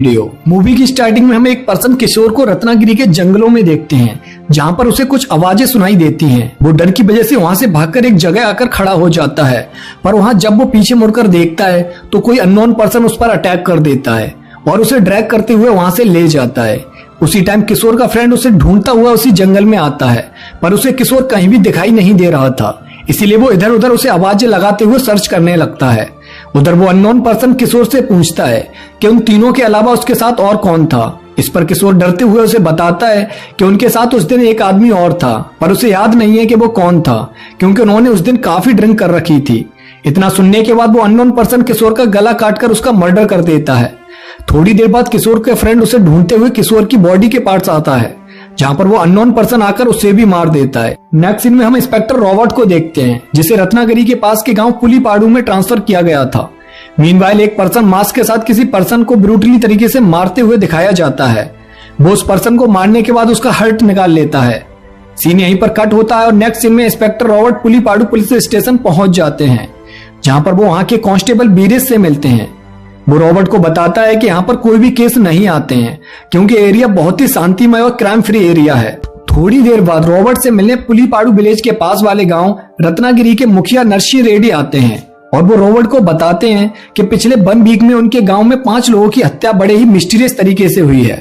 Video. Movie की starting में हम एक पर्सन किशोर को रत्नागिरी के जंगलों में देखते हैं, जहां पर उसे कुछ आवाजें सुनाई देती हैं। वो डर की वजह से वहां से भागकर एक जगह आकर खड़ा हो जाता है, पर वहां जब वो पीछे मुड़कर देखता है तो कोई अननोन पर्सन उस पर अटैक कर देता है और उसे ड्रैग करते हुए वहां से ले जाता है। उसी टाइम किशोर का फ्रेंड उसे ढूंढता हुआ उसी जंगल में आता है, पर उसे किशोर कहीं भी दिखाई नहीं दे रहा था, इसीलिए वो इधर उधर उसे आवाजें लगाते हुए सर्च करने लगता है। उधर वो अननोन पर्सन किशोर से पूछता है कि उन तीनों के अलावा उसके साथ और कौन था। इस पर किशोर डरते हुए उसे बताता है कि उनके साथ उस दिन एक आदमी और था, पर उसे याद नहीं है कि वो कौन था, क्योंकि उन्होंने उस दिन काफी ड्रिंक कर रखी थी। इतना सुनने के बाद वो अननोन पर्सन किशोर का गला काटकर उसका मर्डर कर देता है। थोड़ी देर बाद किशोर के फ्रेंड उसे ढूंढते हुए किशोर की बॉडी के पार्ट्स आता है, जहां पर वो अननोन पर्सन आकर उसे भी मार देता है। नेक्स्ट सीन में हम इंस्पेक्टर रॉबर्ट को देखते हैं, जिसे रत्नागिरी के पास के गांव पुलीपाड़ू में ट्रांसफर किया गया था। मीनवाइल एक पर्सन मास्क के साथ किसी पर्सन को ब्रूटली तरीके से मारते हुए दिखाया जाता है। वो उस पर्सन को मारने के बाद उसका हार्ट निकाल लेता है। सीन यहीं पर कट होता है और नेक्स्ट सीन में इंस्पेक्टर रॉबर्ट पुलीपाड़ू पुलिस स्टेशन पहुंच जाते हैं, जहां पर वो वहां के कांस्टेबल बीरेश से मिलते हैं। वो रॉबर्ट को बताता है कि यहाँ पर कोई भी केस नहीं आते हैं, क्योंकि एरिया बहुत ही शांतिमय और क्राइम फ्री एरिया है। थोड़ी देर बाद रॉबर्ट से मिलने पुलीपाड़ू विलेज के पास वाले गांव रत्नागिरी के मुखिया नरसिंह रेड्डी आते हैं और वो रॉबर्ट को बताते हैं कि पिछले 1 वीक में उनके गांव में 5 लोगों की हत्या बड़े ही मिस्टीरियस तरीके से हुई है।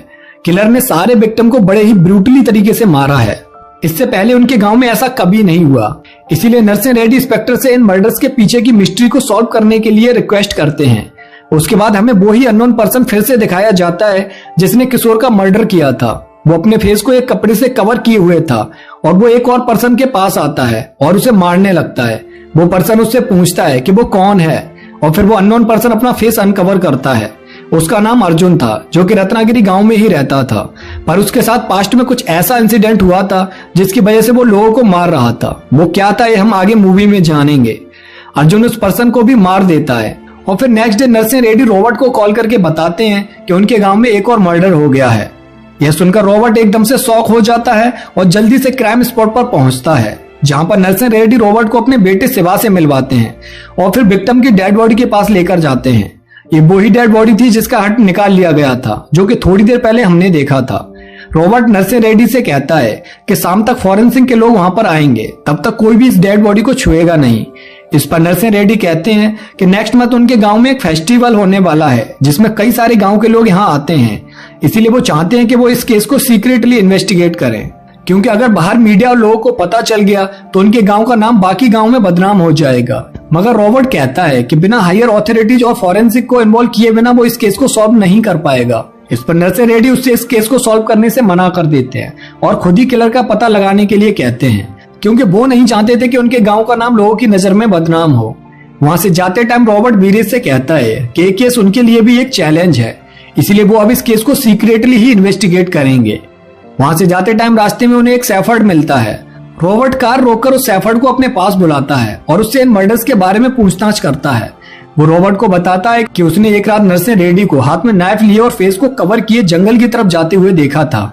किलर ने सारे विक्टिम को बड़े ही ब्रूटली तरीके से मारा है। इससे पहले उनके गांव में ऐसा कभी नहीं हुआ, इसीलिए नरसिंह रेड्डी इंस्पेक्टर से इन मर्डर्स के पीछे की मिस्ट्री को सॉल्व करने के लिए रिक्वेस्ट करते हैं। उसके बाद हमें वो ही अननोन पर्सन फिर से दिखाया जाता है जिसने किशोर का मर्डर किया था। वो अपने फेस को एक कपड़े से कवर किए हुए था और वो एक और पर्सन के पास आता है और उसे मारने लगता है। वो पर्सन उससे पूछता है कि वो कौन है और फिर वो अननोन पर्सन अपना फेस अनकवर करता है। उसका नाम अर्जुन था, जो कि रत्नागिरी गांव में ही रहता था, पर उसके साथ पास्ट में कुछ ऐसा इंसिडेंट हुआ था जिसकी वजह से वो लोगों को मार रहा था। वो क्या था ये हम आगे मूवी में जानेंगे। अर्जुन उस पर्सन को भी मार देता है और फिर next day Narasimha Reddy Robert को कॉल करके बताते हैं कि उनके गांव में एक और मर्डर हो गया है। यह सुनकर रॉबर्ट एकदम से शॉक हो जाता है और जल्दी से क्राइम स्पॉट पर पहुंचता है, जहां पर नरसिंह रेड्डी रॉबर्ट को अपने बेटे शिवा से मिलवाते हैं और फिर विक्टिम की डेड बॉडी के पास लेकर जाते हैं। ये वही डेड बॉडी थी जिसका हार्ट निकाल लिया गया था, जो कि थोड़ी देर पहले हमने देखा था। रॉबर्ट नरसिंह रेड्डी से कहता है कि शाम तक फॉरेंसिक के लोग वहां पर आएंगे, तब तक कोई भी इस डेड बॉडी को छुएगा नहीं। इस पर नरसिंह रेड्डी कहते हैं कि नेक्स्ट मंथ उनके गांव में एक फेस्टिवल होने वाला है, जिसमें कई सारे गांव के लोग यहाँ आते हैं, इसीलिए वो चाहते हैं कि वो इस केस को सीक्रेटली इन्वेस्टिगेट करें, क्योंकि अगर बाहर मीडिया और लोगों को पता चल गया तो उनके गांव का नाम बाकी गांव में बदनाम हो जाएगा। मगर रॉबर्ट कहता है कि बिना हायर ऑथोरिटीज और फॉरेंसिक को इन्वॉल्व किए बिना वो इस केस को सॉल्व नहीं कर पाएगा। इस पर नरसिंह रेड्डी उससे इस केस को सॉल्व करने से मना कर देते हैं और खुद ही किलर का पता लगाने के लिए कहते हैं, क्योंकि वो नहीं चाहते थे कि उनके गांव का नाम लोगों की नजर में बदनाम हो। वहां से जाते टाइम रॉबर्ट बीरेश से कहता है कि ये केस उनके लिए भी एक चैलेंज है, इसलिए वो अब इस केस को सीक्रेटली ही इन्वेस्टिगेट करेंगे। वहां से जाते टाइम रास्ते में उन्हें एक सैफर्ड मिलता है। रॉबर्ट कार रोककर उस सैफर्ड को अपने पास बुलाता है और उससे इन मर्डर्स के बारे में पूछताछ करता है। वो रॉबर्ट को बताता है कि उसने एक रात नरसिंह रेड्डी को हाथ में नाइफ लिए और फेस को कवर किए जंगल की तरफ जाते हुए देखा था।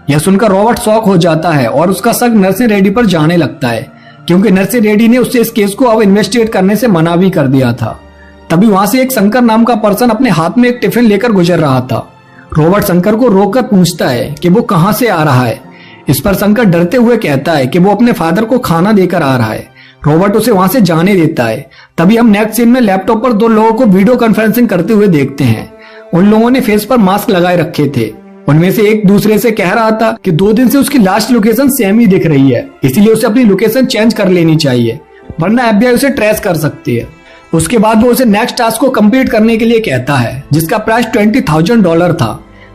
यह सुनकर रॉबर्ट शॉक हो जाता है और उसका शक नरसिंह रेड्डी पर जाने लगता है, क्योंकि नरसिंह रेड्डी ने उससे इस केस को अब इन्वेस्टिगेट करने से मना भी कर दिया था। तभी वहां से एक शंकर नाम का पर्सन अपने हाथ में एक टिफिन लेकर गुजर रहा था। रॉबर्ट शंकर को रोककर पूछता है कि वो कहां से आ रहा है। इस पर शंकर डरते हुए कहता है कि वो अपने फादर को खाना देकर आ रहा है। रॉबर्ट उसे वहां से जाने देता है। तभी हम नेक्स्ट सीन में लैपटॉप पर 2 लोगों को वीडियो कॉन्फ्रेंसिंग करते हुए देखते हैं। उन लोगों ने फेस पर मास्क लगाए रखे थे। उनमें से एक दूसरे से कह रहा था कि 2 दिन से उसकी लास्ट लोकेशन सेम ही दिख रही है, इसीलिए उसे अपनी लोकेशन चेंज कर लेनी चाहिए, वरना FBI उसे ट्रेस कर सकती है। उसके बाद वो उसे नेक्स्ट टास्क को कंप्लीट करने के लिए कहता है, जिसका प्राइस $20,000 था।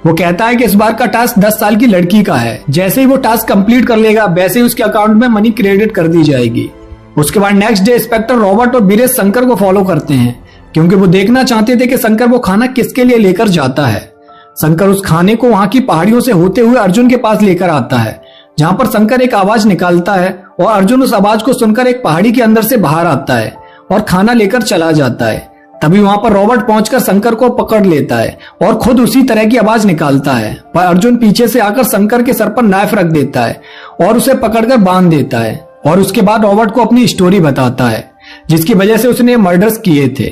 वो कहता है कि इस बार का टास्क 10 साल की लड़की का है। जैसे ही वो टास्क कंप्लीट कर लेगा वैसे ही उसके अकाउंट में मनी क्रेडिट कर दी जाएगी। उसके बाद नेक्स्ट डे इंस्पेक्टर रॉबर्ट और बीरेश शंकर को फॉलो करते हैं, क्योंकि वो देखना चाहते थे कि शंकर वो खाना किसके लिए लेकर जाता है। शंकर उस खाने को वहां की पहाड़ियों से होते हुए अर्जुन के पास लेकर आता है, जहां पर शंकर एक आवाज निकालता है और अर्जुन उस आवाज को सुनकर एक पहाड़ी के अंदर से बाहर आता है और खाना लेकर चला जाता है। तभी वहां पर रॉबर्ट पहुंचकर शंकर को पकड़ लेता है और खुद उसी तरह की आवाज निकालता है, पर अर्जुन पीछे से आकर शंकर के सर पर नाइफ रख देता है और उसे पकड़कर बांध देता है और उसके बाद रॉबर्ट को अपनी स्टोरी बताता है, जिसकी वजह से उसने मर्डर्स किए थे।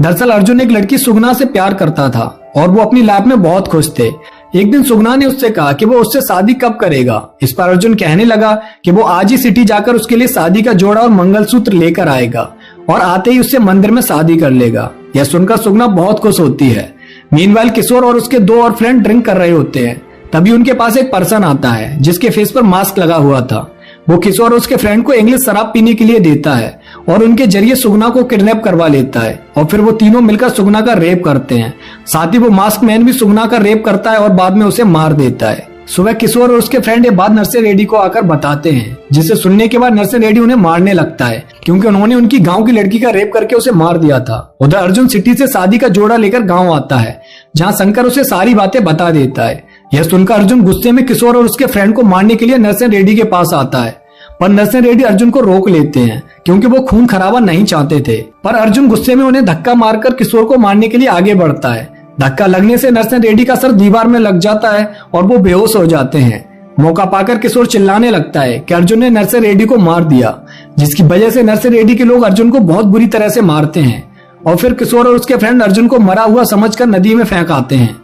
दरअसल अर्जुन एक लड़की सुगना से प्यार करता था और वो अपनी लाइफ में बहुत खुश थे। एक दिन सुगना ने उससे कहा कि वो उससे शादी कब करेगा। इस पर अर्जुन कहने लगा कि वो आज ही सिटी जाकर उसके लिए शादी का जोड़ा और मंगलसूत्र लेकर आएगा और आते ही उससे मंदिर में शादी कर लेगा। यह सुनकर सुगना बहुत खुश होती है। मीनवाइल किशोर और उसके 2 और फ्रेंड ड्रिंक कर रहे होते हैं। तभी उनके पास एक पर्सन आता है जिसके फेस पर मास्क लगा हुआ था। वो किशोर और उसके फ्रेंड को इंग्लिश शराब पीने के लिए देता है और उनके जरिए सुगना को किडनैप करवा लेता है और फिर वो तीनों मिलकर सुगना का रेप करते हैं। साथ ही वो मास्क मैन भी सुगना का रेप करता है और बाद में उसे मार देता है। सुबह किशोर और उसके फ्रेंड ये बात नरसिंह रेड्डी को आकर बताते हैं, जिसे सुनने के बाद नरसिंह रेड्डी उन्हें मारने लगता है क्योंकि उन्होंने उनकी गांव की लड़की का रेप करके उसे मार दिया था। उधर अर्जुन सिटी से शादी का जोड़ा लेकर गांव आता है, जहां शंकर उसे सारी बातें बता देता है। यह सुनकर अर्जुन गुस्से में किशोर और उसके फ्रेंड को मारने के लिए नरसिंह रेड्डी के पास आता है, पर नरसिंह रेड्डी अर्जुन को रोक लेते हैं क्योंकि वो खून खराबा नहीं चाहते थे। पर अर्जुन गुस्से में उन्हें धक्का मारकर किशोर को मारने के लिए आगे बढ़ता है। धक्का लगने से नरसिंह रेड्डी का सर दीवार में लग जाता है और वो बेहोश हो जाते हैं। मौका पाकर किशोर चिल्लाने लगता है कि अर्जुन ने नरसिंह रेड्डी को मार दिया, जिसकी वजह से नरसिंह रेड्डी के लोग अर्जुन को बहुत बुरी तरह से मारते हैं और फिर किशोर और उसके फ्रेंड अर्जुन को मरा हुआ समझकर नदी में फेंक आते हैं।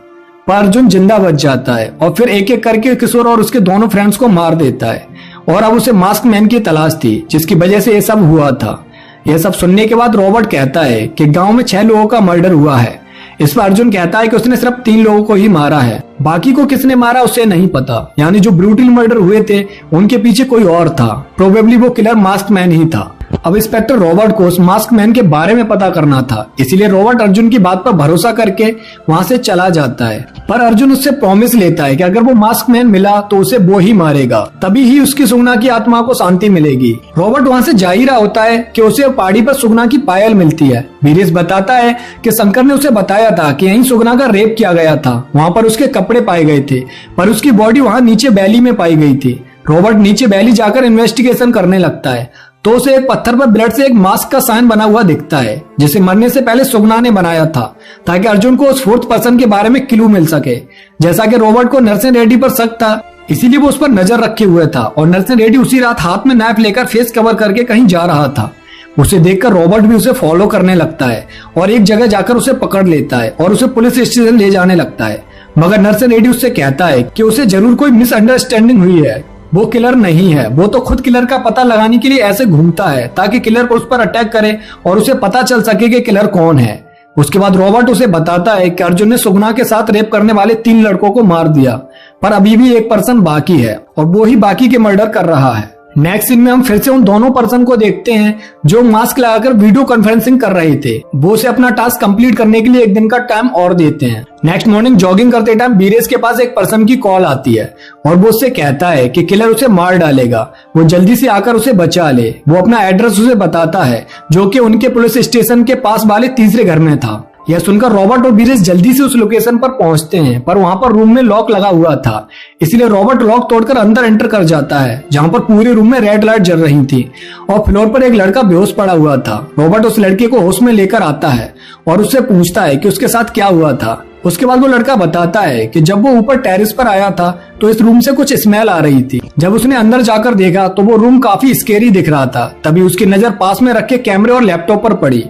पर अर्जुन जिंदा बच जाता है और फिर एक एक करके किशोर और उसके दोनों फ्रेंड्स को मार देता है और अब उसे मास्क मैन की तलाश थी, जिसकी वजह से ये सब हुआ था। यह सब सुनने के बाद रॉबर्ट कहता है कि गांव में 6 लोगों का मर्डर हुआ है। इस पर अर्जुन कहता है कि उसने सिर्फ 3 लोगों को ही मारा है, बाकी को किसने मारा उसे नहीं पता। यानी जो ब्रूटल मर्डर हुए थे उनके पीछे कोई और था, प्रोबेबली वो किलर मास्क मैन ही था। अब इंस्पेक्टर रॉबर्ट को उस मास्क मैन के बारे में पता करना था, इसीलिए रॉबर्ट अर्जुन की बात पर भरोसा करके वहां से चला जाता है। पर अर्जुन उससे प्रॉमिस लेता है कि अगर वो मास्क मैन मिला तो उसे वो ही मारेगा, तभी ही उसकी सुगना की आत्मा को शांति मिलेगी। रॉबर्ट वहां से जा ही रहा होता है कि उसे पहाड़ी पर सुगना की पायल मिलती है। वीरेश बताता है कि शंकर ने उसे बताया था कि यहीं सुगना का रेप किया गया था, वहां पर उसके कपड़े पाए गए थे, पर उसकी बॉडी वहां नीचे वैली में पाई गई थी। रॉबर्ट नीचे वैली जाकर इन्वेस्टिगेशन करने लगता है तो उसे एक पत्थर पर ब्लड से एक मास्क का साइन बना हुआ दिखता है, जिसे मरने से पहले सुगना ने बनाया था ताकि अर्जुन को उस 4th पर्सन के बारे में क्लू मिल सके। जैसा कि रॉबर्ट को नरसिंह रेड्डी पर शक था, इसीलिए वो उस पर नजर रखे हुए था और नरसिंह रेड्डी उसी रात हाथ में नाइफ लेकर फेस कवर करके कहीं जा रहा था। उसे देखकर रॉबर्ट भी उसे फॉलो करने लगता है और एक जगह जाकर उसे पकड़ लेता है और उसे पुलिस स्टेशन ले जाने लगता है। मगर नरसिंह रेड्डी उससे कहता है कि उसे जरूर कोई मिसअंडरस्टैंडिंग हुई है, वो किलर नहीं है, वो तो खुद किलर का पता लगाने के लिए ऐसे घूमता है ताकि किलर उस पर अटैक करे और उसे पता चल सके कि किलर कौन है। उसके बाद रॉबर्ट उसे बताता है कि अर्जुन ने सुगना के साथ रेप करने वाले 3 लड़कों को मार दिया, पर अभी भी एक पर्सन बाकी है और वो ही बाकी के मर्डर कर रहा है। नेक्स्ट सीन में हम फिर से उन दोनों पर्सन को देखते हैं जो मास्क लगाकर वीडियो कॉन्फ्रेंसिंग कर रहे थे। वो उसे अपना टास्क कंप्लीट करने के लिए 1 दिन का टाइम और देते हैं। नेक्स्ट मॉर्निंग जॉगिंग करते टाइम वीरेश के पास एक पर्सन की कॉल आती है और वो उससे कहता है कि किलर उसे मार डालेगा, वो जल्दी से आकर उसे बचा ले। वो अपना एड्रेस उसे बताता है जो कि उनके पुलिस स्टेशन के पास वाले तीसरे घर में था। यह सुनकर रॉबर्ट और वीरेश जल्दी से उस लोकेशन पर पहुंचते हैं, पर वहां पर रूम में लॉक लगा हुआ था, इसलिए रॉबर्ट लॉक तोड़कर अंदर एंटर कर जाता है, जहां पर पूरे रूम में रेड लाइट जल रही थी और फ्लोर पर एक लड़का बेहोश पड़ा हुआ था। रॉबर्ट उस लड़के को होश में लेकर आता है और उससे पूछता है कि उसके साथ क्या हुआ था। उसके बाद वो लड़का बताता है कि जब वो ऊपर टेरेस पर आया था तो इस रूम से कुछ स्मेल आ रही थी। जब उसने अंदर जाकर देखा तो वो रूम काफी स्केरी दिख रहा था। तभी उसकी नजर पास में रखे कैमरे और लैपटॉप पर पड़ी।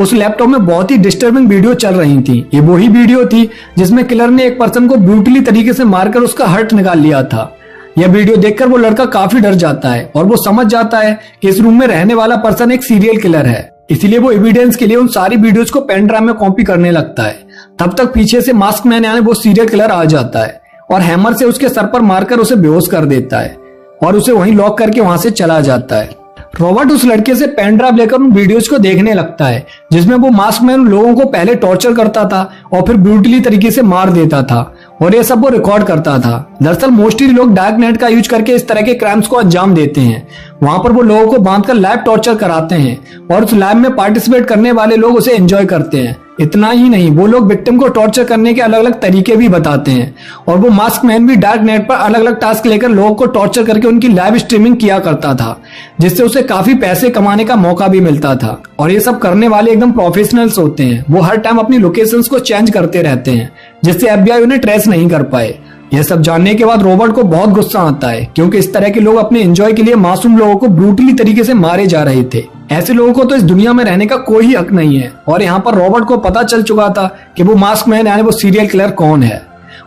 उस लैपटॉप में बहुत ही डिस्टर्बिंग वीडियो चल रही थी। ये वही वीडियो थी जिसमें किलर ने एक पर्सन को ब्रूटली तरीके से मारकर उसका हार्ट निकाल लिया था। यह वीडियो देखकर वो लड़का काफी डर जाता है और वो समझ जाता है कि इस रूम में रहने वाला पर्सन एक सीरियल किलर है, इसीलिए वो एविडेंस के लिए उन सारी वीडियोस को पेन ड्राइव में कॉपी करने लगता है। तब तक पीछे से मास्क मैन यानी वो सीरियल किलर आ जाता है और हैमर से उसके सर पर मारकर उसे बेहोश कर देता है और उसे वहीं लॉक करके वहां से चला जाता है। रॉबर्ट उस लड़के से पेन ड्राइव लेकर उन वीडियोस को देखने लगता है जिसमें वो मास्क मैन लोगों को पहले टॉर्चर करता था और फिर ब्रूटली तरीके से मार देता था और ये सब वो रिकॉर्ड करता था। दरअसल मोस्टली लोग डार्क नेट का यूज करके इस तरह के क्राइम्स को अंजाम देते हैं। वहां पर वो लोगों को बांधकर लाइव टॉर्चर कराते हैं और उस लाइव में पार्टिसिपेट करने वाले लोग उसे एंजॉय करते हैं। इतना ही नहीं, वो लोग विक्टिम को टॉर्चर करने के अलग अलग तरीके भी बताते हैं और वो मास्क मैन भी डार्क नेट पर अलग अलग टास्क लेकर लोगों को टॉर्चर करके उनकी लाइव स्ट्रीमिंग किया करता था, जिससे उसे काफी पैसे कमाने का मौका भी मिलता था। और ये सब करने वाले एकदम प्रोफेशनल्स होते हैं। वो हर टाइम अपनी लोकेशंस को चेंज करते रहते हैं जिससे FBI उन्हें ट्रेस नहीं कर पाए। यह सब जानने के बाद रॉबर्ट को बहुत गुस्सा आता है क्योंकि इस तरह के लोग अपने एंजॉय के लिए मासूम लोगों को ब्रूटली तरीके से मारे जा रहे थे। ऐसे लोगों को तो इस दुनिया में रहने का कोई ही हक नहीं है। और यहाँ पर रॉबर्ट को पता चल चुका था कि वो मास्क मैन यानी वो सीरियल किलर कौन है,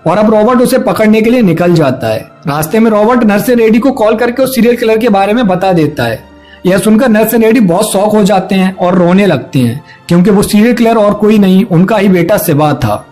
और अब रॉबर्ट उसे पकड़ने के लिए निकल जाता है। रास्ते में रॉबर्ट नर्स एंड एडी को कॉल करके उस सीरियल किलर के बारे में बता देता है। यह सुनकर नर्स एंड एडी बहुत शॉक हो जाते हैं और रोने लगते हैं, क्योंकि वो सीरियल किलर और कोई नहीं, उनका ही बेटा शिवा था।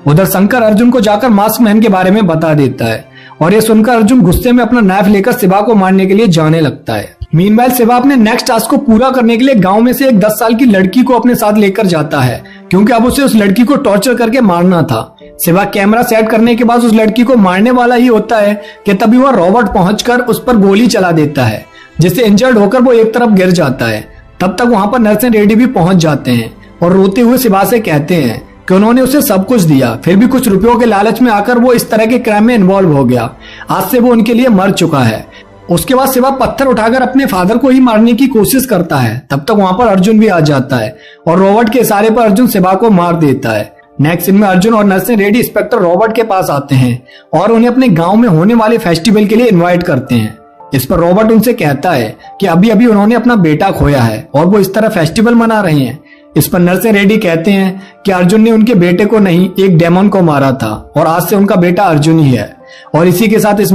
उधर शंकर अर्जुन को जाकर मास्क मैन के बारे में बता देता है, और यह सुनकर अर्जुन गुस्से में अपना नाइफ लेकर शिवा को मारने के लिए जाने लगता है। मीनवाइल शिवा अपने नेक्स्ट टास्क को पूरा करने के लिए गांव में से एक 10 साल की लड़की को अपने साथ लेकर जाता है, क्योंकि अब उसे उस लड़की को टॉर्चर करके मारना था। शिवा कैमरा सेट करने के बाद उस लड़की को मारने वाला ही होता है कि तभी वह रॉबर्ट पहुंचकर उस पर गोली चला देता है, जिससे इंजर्ड होकर वो एक तरफ गिर जाता है। तब तक वहां पर नर्स एंड एडी भी पहुंच जाते हैं और रोते हुए शिवा से कहते हैं कि उन्होंने उसे सब कुछ दिया, फिर भी कुछ रुपयों के लालच में आकर वो इस तरह के क्राइम में इन्वॉल्व हो गया। आज से वो उनके लिए मर चुका है। उसके बाद शिवा पत्थर उठाकर अपने फादर को ही मारने की कोशिश करता है। तब तक वहां पर अर्जुन भी आ जाता है और रॉबर्ट के इशारे पर अर्जुन शिवा को मार देता है। नेक्स्ट सीन में अर्जुन और नर्स एंड एडी इंस्पेक्टर रॉबर्ट के पास आते हैं और उन्हें अपने गांव में होने वाले फेस्टिवल के लिए इनवाइट करते हैं। इस पर रॉबर्ट उनसे कहता है कि अभी अभी उन्होंने अपना बेटा खोया है और वो इस तरह फेस्टिवल मना रहे हैं। इस पर नर्स एंड एडी कहते हैं कि अर्जुन ने उनके बेटे को नहीं, एक डेमन को मारा था और आज से उनका बेटा अर्जुन ही है। और इसी के साथ इस